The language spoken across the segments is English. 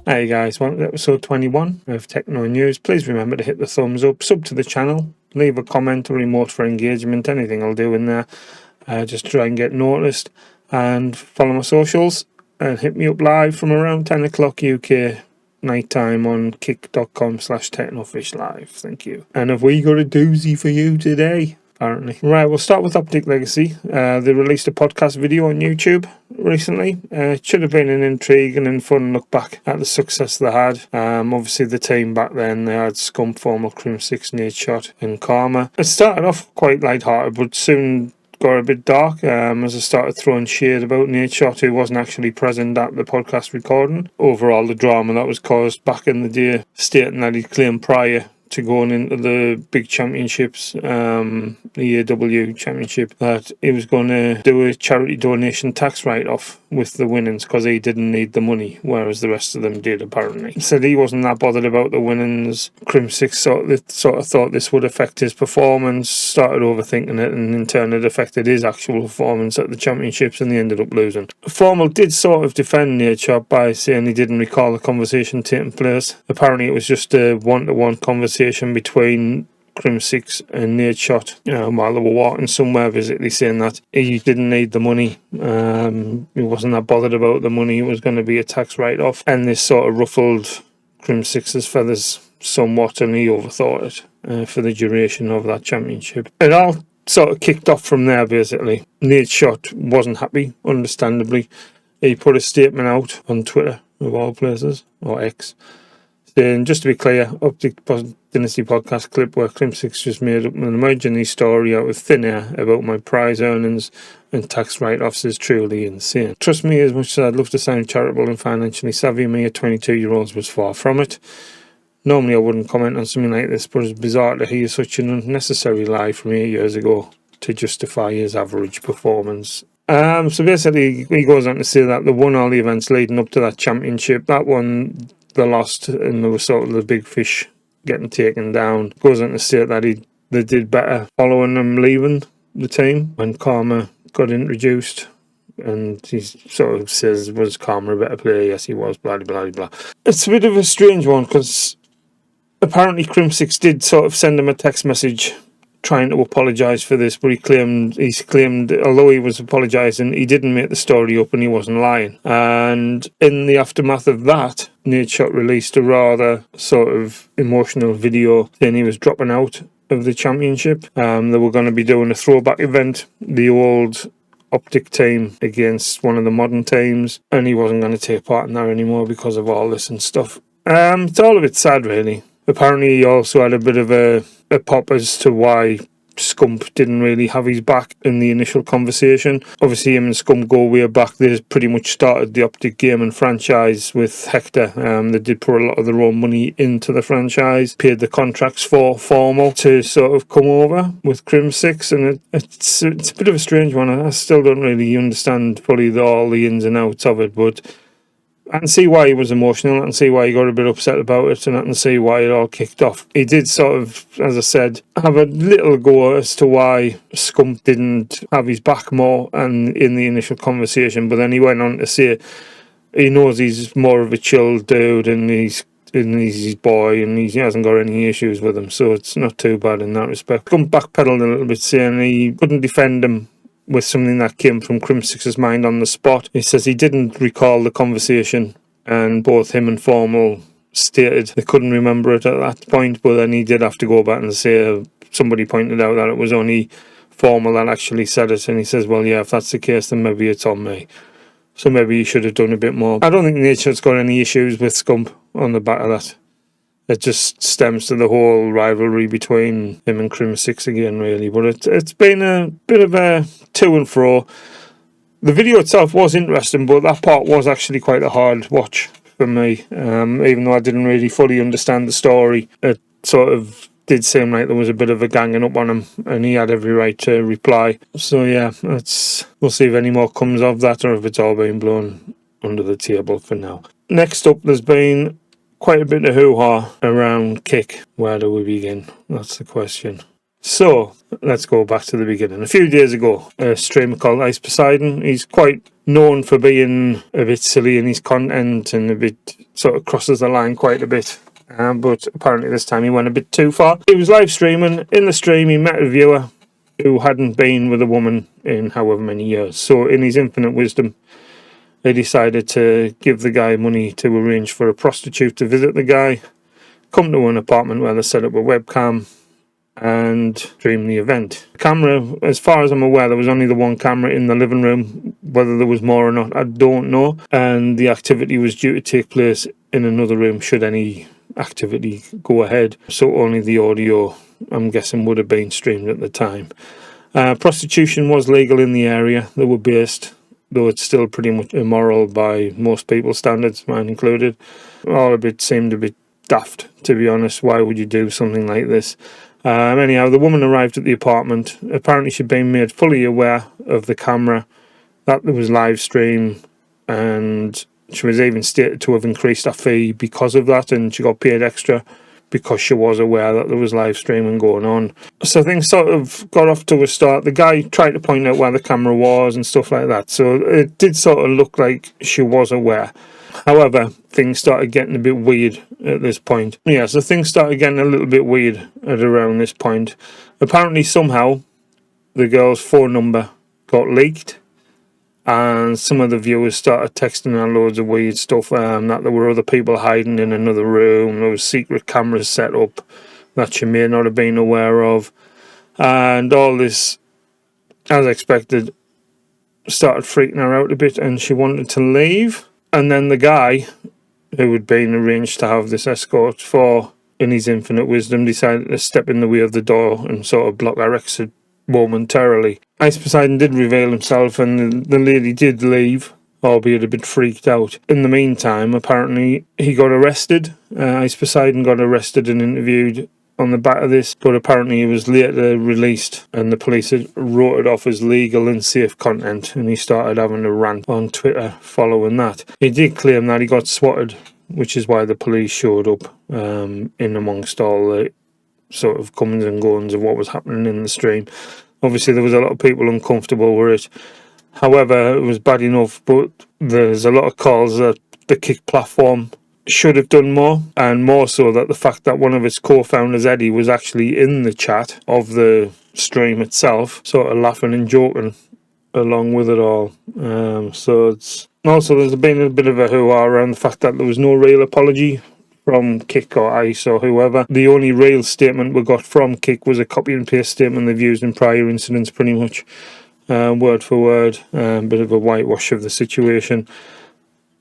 Hey guys, welcome to episode 21 of Techno News. Please remember to hit the thumbs up, sub to the channel, leave a comment or emote for engagement, anything I'll do in there, just try and get noticed, and follow my socials and hit me up live from around 10 o'clock UK night time on kick.com/technofishlive. Thank you. And have we got a doozy for you today? Apparently. Right, we'll start with Optic Legacy. They released a podcast video on YouTube recently. It should have been an intriguing and fun look back at the success they had. Obviously, the team back then, they had Scump, former crimsix, nadeshot, and Karma. It started off quite light-hearted, but soon got a bit dark as I started throwing shade about nadeshot, who wasn't actually present at the podcast recording. Overall, the drama that was caused back in the day, stating that he'd claimed prior to going into the big championships, the AW championship, that he was going to do a charity donation tax write-off with the winnings because he didn't need the money, whereas the rest of them did apparently. He said he wasn't that bothered about the winnings. crimsix sort of thought this would affect his performance, started overthinking it, and in turn it affected his actual performance at the championships, and they ended up losing. Formal did sort of defend nadeshot by saying he didn't recall the conversation taking place. Apparently it was just a one-to-one conversation between crimsix and nadeshot while they were walking somewhere, basically saying that he didn't need the money. He wasn't that bothered about the money. It was going to be a tax write-off, and this sort of ruffled crimsix's feathers somewhat, and he overthought it for the duration of that championship. It all sort of kicked off from there, basically. nadeshot wasn't happy, understandably. He put a statement out on Twitter, of all places, or X, saying, just to be clear, Optic Dynasty podcast clip where crimsix just made up an imaginary story out of thin air about my prize earnings and tax write-offs is truly insane. Trust me, as much as I'd love to sound charitable and financially savvy, me at 22-year-olds was far from it. Normally I wouldn't comment on something like this, but it's bizarre to hear such an unnecessary lie from 8 years ago to justify his average performance. So basically he goes on to say that they won all the events leading up to that championship. That one they lost, and there was sort of the big fish getting taken down. Goes on to state that they did better following them leaving the team when Karma got introduced, and he sort of says, was Karma a better player? Yes, he was, blah, blah, blah. It's a bit of a strange one, because apparently crimsix did sort of send him a text message trying to apologise for this, but he claimed although he was apologising, he didn't make the story up and he wasn't lying. And in the aftermath of that, nadeshot released a rather sort of emotional video saying he was dropping out of the championship. They were going to be doing a throwback event, the old Optic team against one of the modern teams, and he wasn't going to take part in that anymore because of all this and stuff. It's all a bit sad, really. Apparently he also had a bit of a pop as to why Scump didn't really have his back in the initial conversation. Obviously him and Scump go way back. They pretty much started the Optic Gaming franchise with Hector. They did put a lot of their own money into the franchise, paid the contracts for Formal to sort of come over with crimsix, and it's a bit of a strange one. I still don't really understand fully all the ins and outs of it, but I can see why he was emotional, I can see why he got a bit upset about it, and I can see why it all kicked off. He did sort of, as I said, have a little go as to why Scump didn't have his back more and in the initial conversation, but then he went on to say he knows he's more of a chill dude, and he's his boy, and he hasn't got any issues with him, so it's not too bad in that respect. Scump backpedaled a little bit, saying he couldn't defend him with something that came from crimsix's mind on the spot. He says he didn't recall the conversation, and both him and Formal stated they couldn't remember it at that point, but then he did have to go back and say somebody pointed out that it was only Formal that actually said it, and he says, well, yeah, if that's the case, then maybe it's on me. So maybe he should have done a bit more. I don't think nadeshot's got any issues with Scump on the back of that. It just stems to the whole rivalry between him and crimsix again, really. But it's been a bit of a to and fro. The video itself was interesting, but that part was actually quite a hard watch for me. Even though I didn't really fully understand the story, it sort of did seem like there was a bit of a ganging up on him, and he had every right to reply. So yeah, we'll see if any more comes of that, or if it's all been blown under the table for now. Next up, there's been quite a bit of hoo-ha around Kick. Where do we begin? That's the question. So let's go back to the beginning. A few days ago, a streamer called Ice Poseidon, he's quite known for being a bit silly in his content and a bit sort of crosses the line quite a bit. But apparently this time he went a bit too far. He was live streaming. In the stream, he met a viewer who hadn't been with a woman in however many years. So in his infinite wisdom, they decided to give the guy money to arrange for a prostitute to visit the guy, come to an apartment where they set up a webcam and stream the event. The camera, as far as I'm aware, there was only the one camera in the living room. Whether there was more or not, I don't know. And the activity was due to take place in another room should any activity go ahead. So only the audio, I'm guessing, would have been streamed at the time. Prostitution was legal in the area they were based, though it's still pretty much immoral by most people's standards, mine included. All of it seemed a bit daft, to be honest. Why would you do something like this? Anyhow, the woman arrived at the apartment. Apparently she'd been made fully aware of the camera, that there was live stream, and she was even stated to have increased her fee because of that, and she got paid extra because she was aware that there was live streaming going on. So things sort of got off to a start. The guy tried to point out where the camera was and stuff like that, so it did sort of look like she was aware. However, things started getting a bit weird at this point. Yeah, so things started getting a little bit weird at around this point. Apparently, somehow, the girl's phone number got leaked, and some of the viewers started texting her loads of weird stuff, that there were other people hiding in another room, there was secret cameras set up that she may not have been aware of, and all this, as expected, started freaking her out a bit, and she wanted to leave. And then the guy who had been arranged to have this escort for, in his infinite wisdom, decided to step in the way of the door and sort of block her exit momentarily. Ice Poseidon did reveal himself, and the lady did leave, albeit a bit freaked out. In the meantime, apparently he got arrested. Ice Poseidon got arrested and interviewed on the back of this, but apparently he was later released and the police had wrote it off as legal and safe content, and he started having a rant on Twitter following that. He did claim that he got swatted, which is why the police showed up in amongst all the sort of comings and goings of what was happening in the stream. Obviously there was a lot of people uncomfortable with it. However, it was bad enough, but there's a lot of calls that the Kick platform should have done more, and more so that the fact that one of its co-founders, Eddie, was actually in the chat of the stream itself, sort of laughing and joking along with it all. So it's also, there's been a bit of a hoo-ha around the fact that there was no real apology from Kick or Ice or whoever. The only real statement we got from Kick was a copy and paste statement they've used in prior incidents, pretty much word for word. Bit of a whitewash of the situation.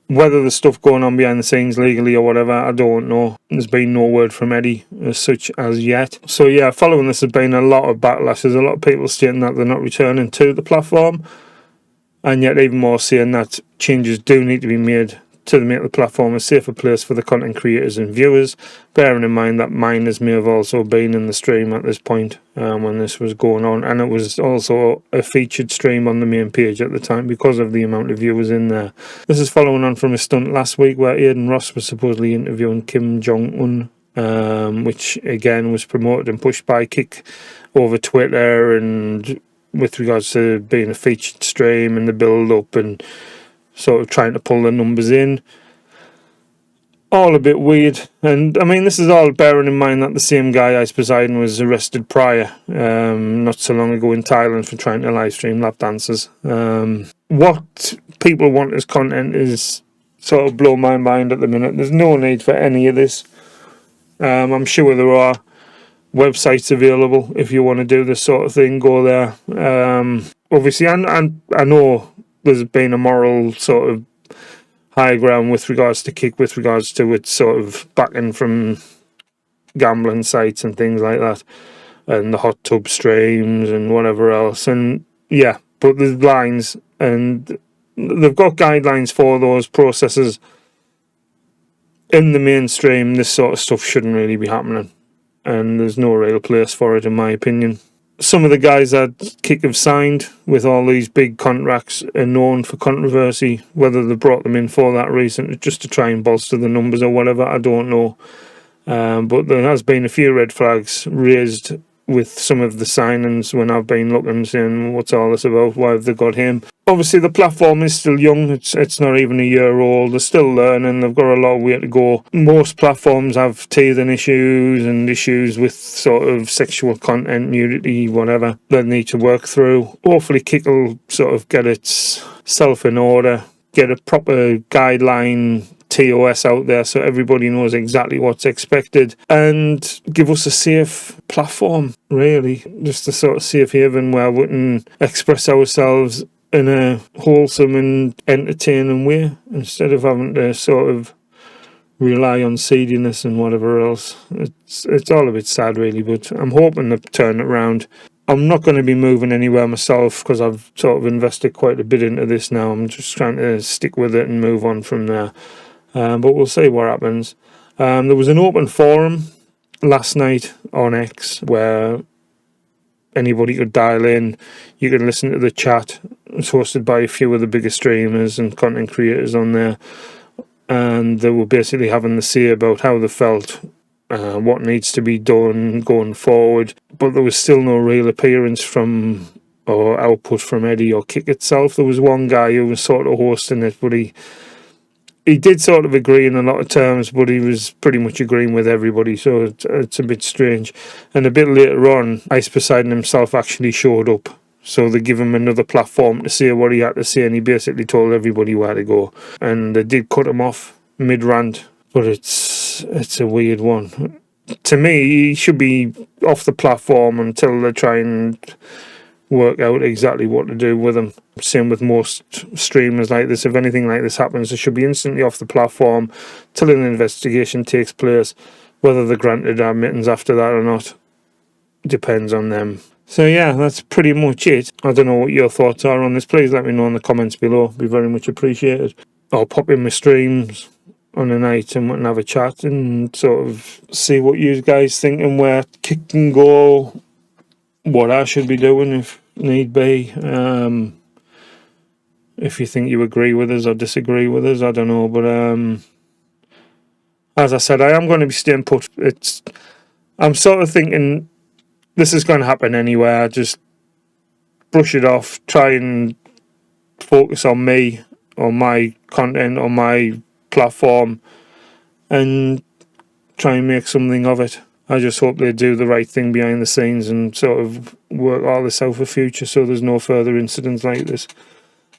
Whether there's stuff going on behind the scenes legally or whatever, I don't know. There's been no word from Eddie as such as yet. So yeah, following this has been a lot of backlash. There's a lot of people stating that they're not returning to the platform, and yet even more saying that changes do need to be made to make the platform a safer place for the content creators and viewers, bearing in mind that minors may have also been in the stream at this point when this was going on, and it was also a featured stream on the main page at the time because of the amount of viewers in there. This is following on from a stunt last week where Aidan Ross was supposedly interviewing Kim Jong-un, which again was promoted and pushed by Kick over Twitter, and with regards to being a featured stream and the build-up and sort of trying to pull the numbers in. All a bit weird. And I mean, this is all bearing in mind that the same guy, Ice Poseidon, was arrested prior, not so long ago in Thailand for trying to live stream lap dances. What people want as content is sort of blow my mind at the minute. There's no need for any of this. I'm sure there are websites available if you want to do this sort of thing. Go there. Obviously, and I know there's been a moral sort of high ground with regards to Kick, with regards to its sort of backing from gambling sites and things like that, and the hot tub streams and whatever else. And yeah, but there's lines, and they've got guidelines for those processes. In the mainstream, this sort of stuff shouldn't really be happening, and there's no real place for it, in my opinion. Some of the guys that Kick have signed with all these big contracts are known for controversy. Whether they brought them in for that reason, just to try and bolster the numbers or whatever, I don't know. But there has been a few red flags raised with some of the signings when I've been looking, saying what's all this about, why have they got him. Obviously the platform is still young, it's not even a year old, they're still learning, they've got a long way to go. Most platforms have teething issues and issues with sort of sexual content, nudity, whatever, they need to work through. Hopefully Kick will sort of get itself in order, get a proper guideline TOS out there so everybody knows exactly what's expected, and give us a safe platform, really, just a sort of safe haven where we can express ourselves in a wholesome and entertaining way instead of having to sort of rely on seediness and whatever else. It's all a bit sad, really, but I'm hoping to turn it around. I'm not going to be moving anywhere myself because I've sort of invested quite a bit into this now. I'm just trying to stick with it and move on from there. But we'll see what happens. There was an open forum last night on X where anybody could dial in. You could listen to the chat. It's hosted by a few of the bigger streamers and content creators on there. And they were basically having the say about how they felt, what needs to be done going forward. But there was still no real appearance from or output from Eddie or Kick itself. There was one guy who was sort of hosting it, but he did sort of agree in a lot of terms, but he was pretty much agreeing with everybody, so it's a bit strange. And a bit later on, Ice Poseidon himself actually showed up, so they give him another platform to say what he had to say, and he basically told everybody where to go. And they did cut him off mid-rant, but it's a weird one. To me, he should be off the platform until they try and work out exactly what to do with them. Same with most streamers like this. If anything like this happens, they should be instantly off the platform till an investigation takes place. Whether they're granted admittance after that or not depends on them. So yeah, that's pretty much it. I don't know what your thoughts are on this. Please let me know in the comments below. It'd be very much appreciated. Or pop in my streams on a night and we can have a chat and sort of see what you guys think and where Kick can go, what I should be doing if need be. If you think you agree with us or disagree with us, I don't know. But as I said, I am going to be staying put. I'm sort of thinking this is going to happen anyway. I just brush it off, try and focus on me, on my content, on my platform, and try and make something of it. I just hope they do the right thing behind the scenes and sort of work all this out for future so there's no further incidents like this.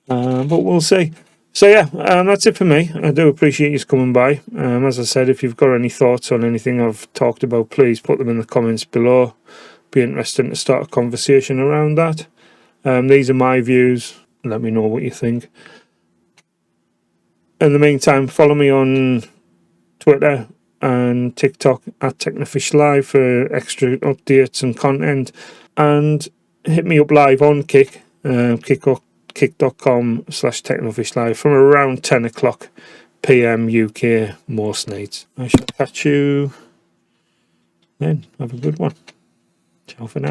But we'll see. So yeah, that's it for me. I do appreciate you coming by. As I said, if you've got any thoughts on anything I've talked about, please put them in the comments below. Be interesting to start a conversation around that. These are my views. Let me know what you think. In the meantime, follow me on Twitter and TikTok at TechnoFishLive for extra updates and content. And hit me up live on Kick, kick.com/TechnoFishLive from around 10 o'clock PM UK most nights. I shall catch you then. Have a good one. Ciao for now.